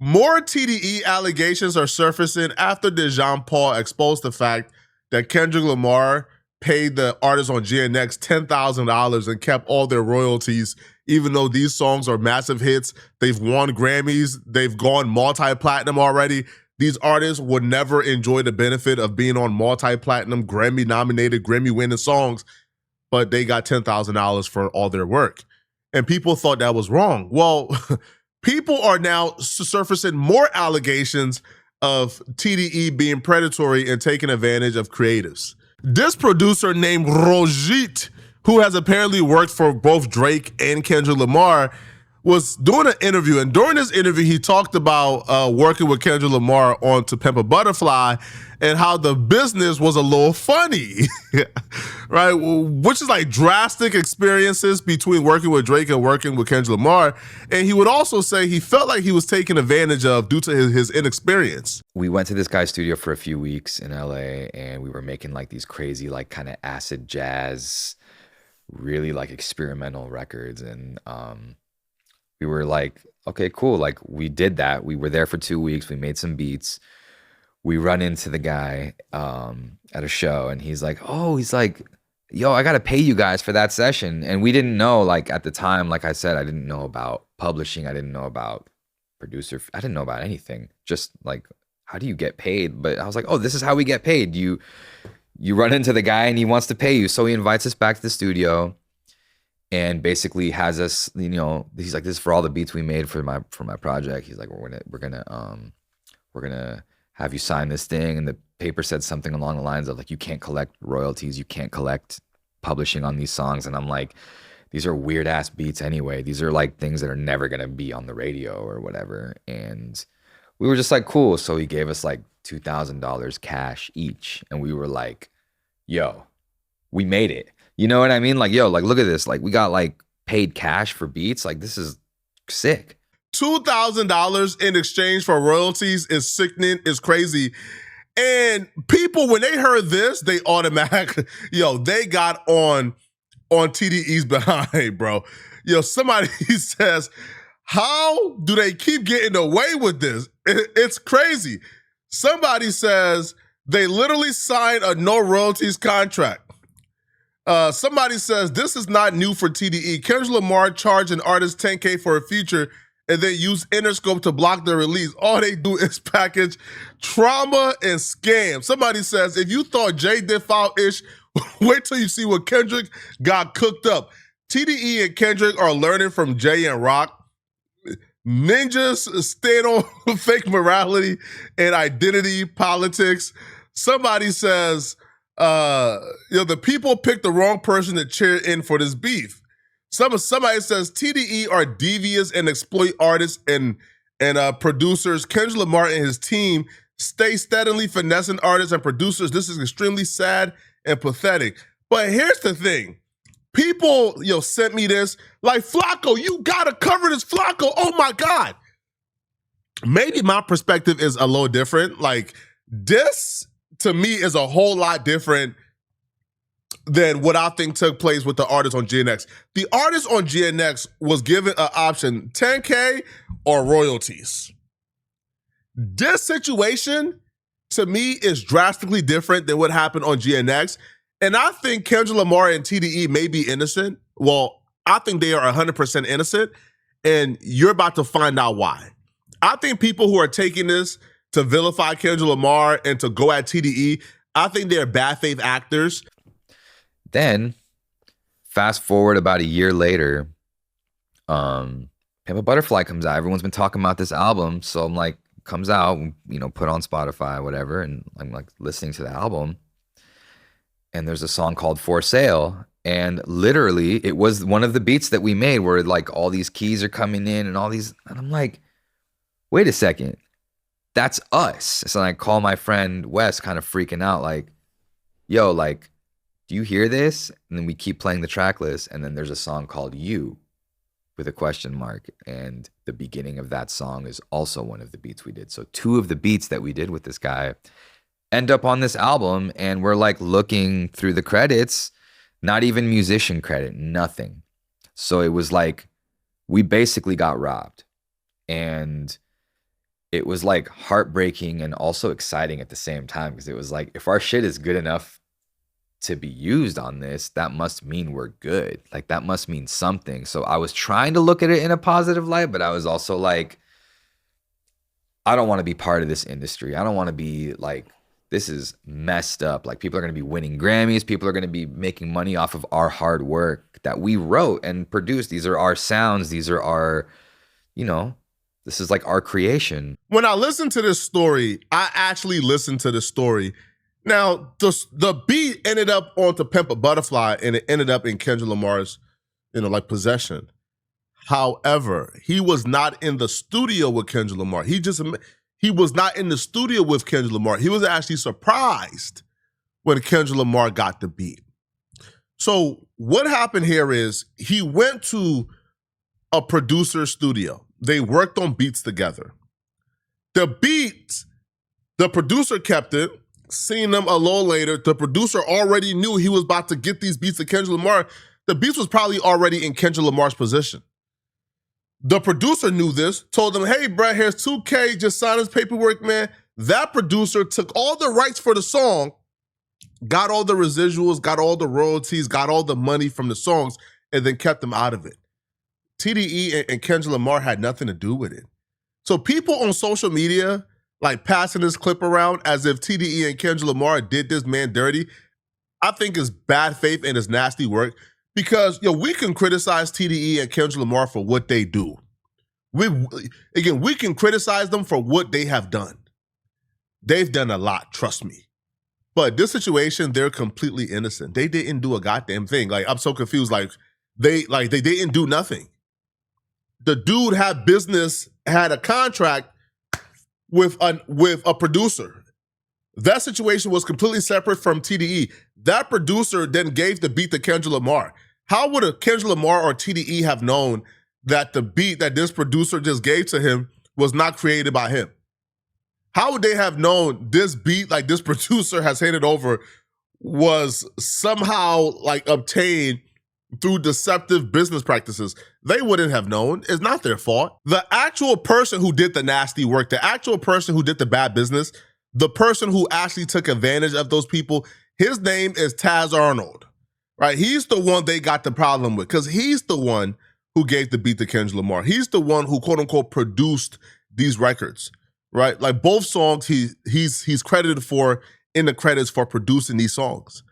More TDE allegations are surfacing after DeJean-Paul exposed the fact that Kendrick Lamar paid the artists on GNX $10,000 and kept all their royalties, even though these songs are massive hits. They've won Grammys. They've gone multi-platinum already. These artists would never enjoy the benefit of being on multi-platinum, Grammy-nominated, Grammy-winning songs, but they got $10,000 for all their work. And people thought that was wrong. Well, people are now surfacing more allegations of TDE being predatory and taking advantage of creatives. This producer named Rojit, who has apparently worked for both Drake and Kendrick Lamar, was doing an interview. And during this interview, he talked about working with Kendrick Lamar on To Pimp a Butterfly and how the business was a little funny, right? Which is like drastic experiences between working with Drake and working with Kendrick Lamar. And he would also say he felt like he was taken advantage of due to his inexperience. We went to this guy's studio for a few weeks in LA, and we were making like these crazy, like kind of acid jazz, really like experimental records. And we were like, okay, cool. Like we did that. We were there for 2 weeks. We made some beats. We run into the guy at a show, and he's like, yo, I got to pay you guys for that session. And we didn't know, like at the time, like I said, I didn't know about publishing. I didn't know about producer. I didn't know about anything. Just like, how do you get paid? But I was like, oh, this is how we get paid. You run into the guy and he wants to pay you. So he invites us back to the studio and basically has us, you know, he's like, this is for all the beats we made for my project. He's like, we're gonna have you sign this thing. And the paper said something along the lines of like, you can't collect royalties, you can't collect publishing on these songs. And I'm like, these are weird ass beats anyway. These are like things that are never gonna be on the radio or whatever. And we were just like, cool. So he gave us like $2,000 cash each. And we were like, yo, we made it. You know what I mean? Like, yo, like, look at this. Like, we got like paid cash for beats. Like, this is sick. $2,000 in exchange for royalties is sickening, is crazy. And people, when they heard this, they automatically, they got on TDE's behind, bro. Somebody says, how do they keep getting away with this? It's crazy. Somebody says they literally signed a no royalties contract. Somebody says this is not new for TDE. Kendrick Lamar charged an artist $10K for a feature and then use Interscope to block their release. All they do is package trauma and scam. Somebody says, if you thought Jay did foul-ish, wait till you see what Kendrick got cooked up. TDE and Kendrick are learning from Jay and Rock. Ninjas stand on fake morality and identity politics. Somebody says, the people picked the wrong person to cheer in for this beef. Somebody says TDE are devious and exploit artists and producers. Kendrick Lamar and his team stay steadily finessing artists and producers. This is extremely sad and pathetic. But here's the thing. People, sent me this, like, Flacco, you gotta cover this, Flacco. Oh my God. Maybe my perspective is a little different. Like, this, to me, is a whole lot different than what I think took place with the artist on GNX. The artist on GNX was given an option, $10K or royalties. This situation, to me, is drastically different than what happened on GNX. And I think Kendrick Lamar and TDE may be innocent. Well, I think they are 100% innocent, and you're about to find out why. I think people who are taking this to vilify Kendrick Lamar and to go at TDE, I think they're bad faith actors. Then, fast forward about a year later, Pimp a Butterfly comes out. Everyone's been talking about this album, so I'm like, comes out, put on Spotify, whatever, and I'm like listening to the album. And there's a song called For Sale. And literally, it was one of the beats that we made where like all these keys are coming in and all these. And I'm like, wait a second. That's us. So I call my friend Wes, kind of freaking out, like, yo, like, do you hear this? And then we keep playing the track list. And then there's a song called You with a question mark. And the beginning of that song is also one of the beats we did. So 2 of the beats that we did with this guy end up on this album, and we're like looking through the credits, not even musician credit, nothing. So it was like we basically got robbed. And it was like heartbreaking and also exciting at the same time, because it was like, if our shit is good enough to be used on this, that must mean we're good. Like that must mean something. So I was trying to look at it in a positive light, but I was also like, I don't want to be part of this industry. I don't want to be like, this is messed up. Like people are going to be winning Grammys. People are going to be making money off of our hard work that we wrote and produced. These are our sounds. These are our, you know, this is like our creation. When I listened to this story, I actually listened to the story. Now, the beat ended up onto Pimp a Butterfly, and it ended up in Kendrick Lamar's, like possession. However, he was not in the studio with Kendrick Lamar. He was not in the studio with Kendrick Lamar. He was actually surprised when Kendrick Lamar got the beat. So what happened here is he went to a producer's studio. They worked on beats together. The beats, the producer kept it, seen them a little later. The producer already knew he was about to get these beats to Kendrick Lamar. The beats was probably already in Kendrick Lamar's position. The producer knew this, told him, hey, Brett, here's $2K, just sign his paperwork, man. That producer took all the rights for the song, got all the residuals, got all the royalties, got all the money from the songs, and then kept them out of it. TDE and Kendrick Lamar had nothing to do with it. So people on social media, like passing this clip around as if TDE and Kendrick Lamar did this man dirty, I think is bad faith and is nasty work. Because we can criticize TDE and Kendrick Lamar for what they do. We can criticize them for what they have done. They've done a lot, trust me. But this situation, they're completely innocent. They didn't do a goddamn thing. Like, I'm so confused. They didn't do nothing. The dude had a contract with a producer. That situation was completely separate from TDE. That producer then gave the beat to Kendrick Lamar. How would a Kendrick Lamar or TDE have known that the beat that this producer just gave to him was not created by him? How would they have known this beat, like this producer has handed over, was somehow like obtained through deceptive business practices? They wouldn't have known. It's not their fault. The actual person who did the nasty work, the actual person who did the bad business, the person who actually took advantage of those people, his name is Taz Arnold, right? He's the one they got the problem with because he's the one who gave the beat to Kendrick Lamar. He's the one who, quote unquote, produced these records, right? Like both songs he's credited for in the credits for producing these songs.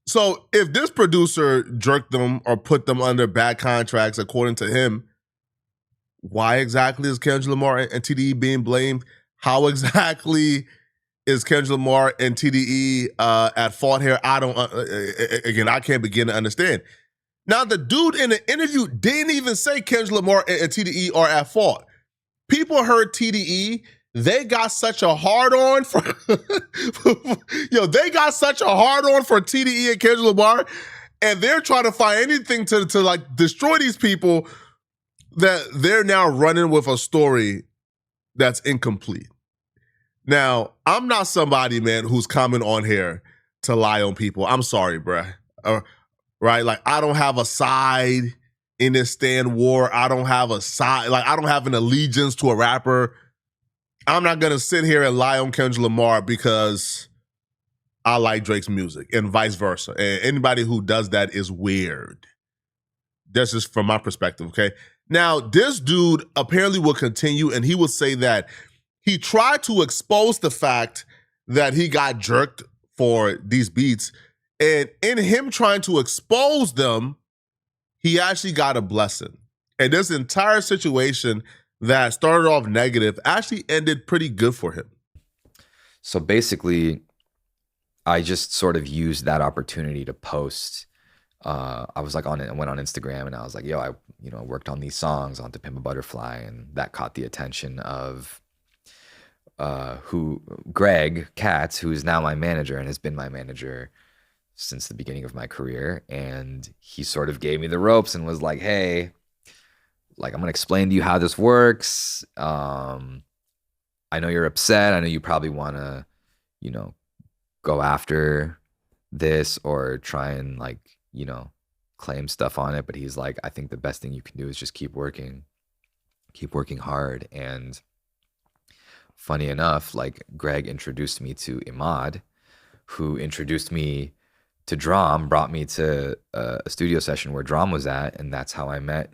So if this producer jerked them or put them under bad contracts, according to him, why exactly is Kendrick Lamar and TDE being blamed? How exactly is Kendrick Lamar and TDE at fault here? I don't, I can't begin to understand. Now, the dude in the interview didn't even say Kendrick Lamar and TDE are at fault. People heard TDE, they got such a hard-on for, they got such a hard-on for TDE and Kendrick Lamar, and they're trying to find anything to like destroy these people that they're now running with a story that's incomplete. Now, I'm not somebody, man, who's coming on here to lie on people. I'm sorry, bruh. Right? Like, I don't have a side in this stand war. I don't have a side, like, I don't have an allegiance to a rapper. I'm not going to sit here and lie on Kendrick Lamar because I like Drake's music and vice versa. And anybody who does that is weird. That's just from my perspective, okay? Now, this dude apparently will continue and he will say that he tried to expose the fact that he got jerked for these beats. And in him trying to expose them, he actually got a blessing. And this entire situation that started off negative actually ended pretty good for him. So basically, I just sort of used that opportunity to post. I was like I went on Instagram and I was like, yo, I worked on these songs on To Pimp a Butterfly, and that caught the attention of Greg Katz, who is now my manager and has been my manager since the beginning of my career. And he sort of gave me the ropes and was like, hey, like, I'm going to explain to you how this works. I know you're upset. I know you probably want to, go after this or try and claim stuff on it. But he's like, I think the best thing you can do is just keep working hard. And funny enough, like Greg introduced me to Imad, who introduced me to Drum, brought me to a studio session where Drum was at, and that's how I met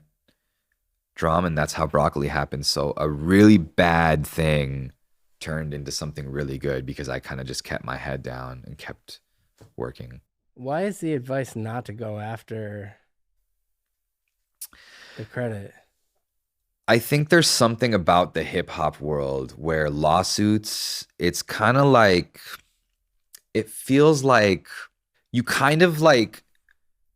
Drum, and that's how Broccoli happened. So a really bad thing turned into something really good because I kind of just kept my head down and kept working. Why is the advice not to go after the credit? I think there's something about the hip hop world where lawsuits, it's kind of like, it feels like you kind of like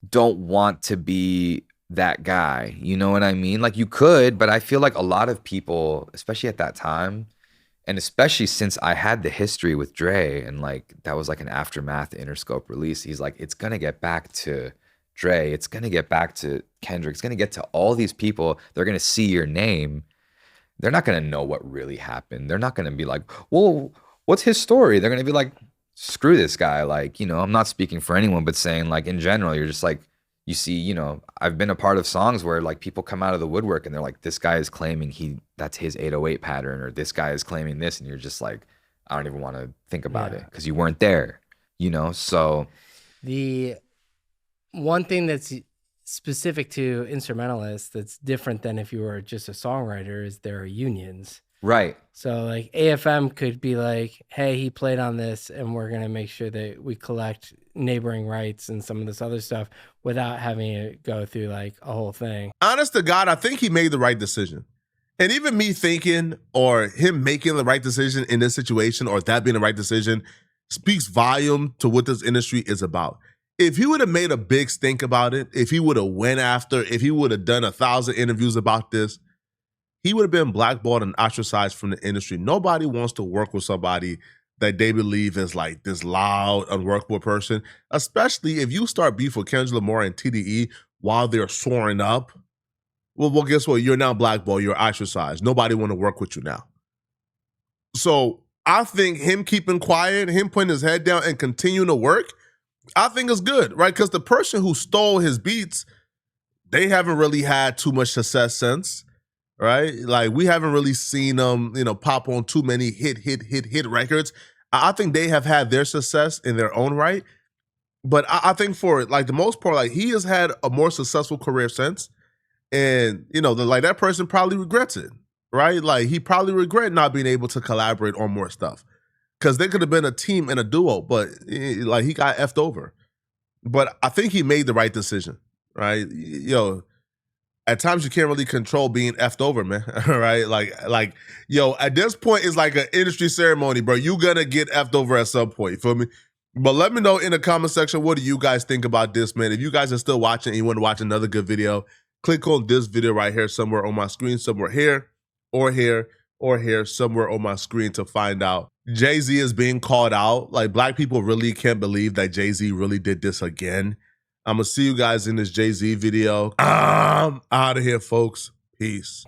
don't want to be that guy. You know what I mean? Like you could, but I feel like a lot of people, especially at that time, and especially since I had the history with Dre and like that was like an aftermath Interscope release, he's like, it's gonna get back to Dre, it's gonna get back to Kendrick, it's gonna get to all these people. They're gonna see your name. They're not gonna know what really happened. They're not gonna be like, well, what's his story? They're gonna be like, screw this guy. Like, you know, I'm not speaking for anyone, but saying like in general, you're just like, you see, you know, I've been a part of songs where like people come out of the woodwork and they're like, this guy is claiming that's his 808 pattern, or this guy is claiming this, and you're just like, I don't even want to think about it because you weren't there, you know. So the one thing that's specific to instrumentalists that's different than if you were just a songwriter is there are unions. right. So like AFM could be like, hey, he played on this and we're going to make sure that we collect neighboring rights and some of this other stuff without having it go through like a whole thing. Honest to God, I think he made the right decision. And even me thinking or him making the right decision in this situation, or that being the right decision, speaks volume to what this industry is about. If he would have made a big stink about it, if he would have went after, if he would have done 1,000 interviews about this, he would have been blackballed and ostracized from the industry. Nobody wants to work with somebody that they believe is like this loud, unworkable person, especially if you start beef with Kendrick Lamar and TDE while they're soaring up. Well, guess what? You're now blackballed. You're ostracized. Nobody want to work with you now. So I think him keeping quiet, him putting his head down and continuing to work, I think is good, right? Because the person who stole his beats, they haven't really had too much success since. Right? Like we haven't really seen them, you know, pop on too many hit records. I think they have had their success in their own right. But I think for like the most part, like he has had a more successful career since. And, you know, like that person probably regrets it, right? Like he probably regret not being able to collaborate on more stuff. Because they could have been a team and a duo, but like he got effed over. But I think he made the right decision, right? Yo, at times you can't really control being effed over, man. Right? Like, yo, at this point, it's like an industry ceremony, bro. You gonna get effed over at some point. You feel me? But let me know in the comment section, what do you guys think about this, man? If you guys are still watching and you want to watch another good video, click on this video right here, somewhere on my screen, somewhere here, or here, or here, somewhere on my screen to find out. Jay-Z is being called out. Like, black people really can't believe that Jay-Z really did this again. I'm going to see you guys in this Jay-Z video. I'm out of here, folks. Peace.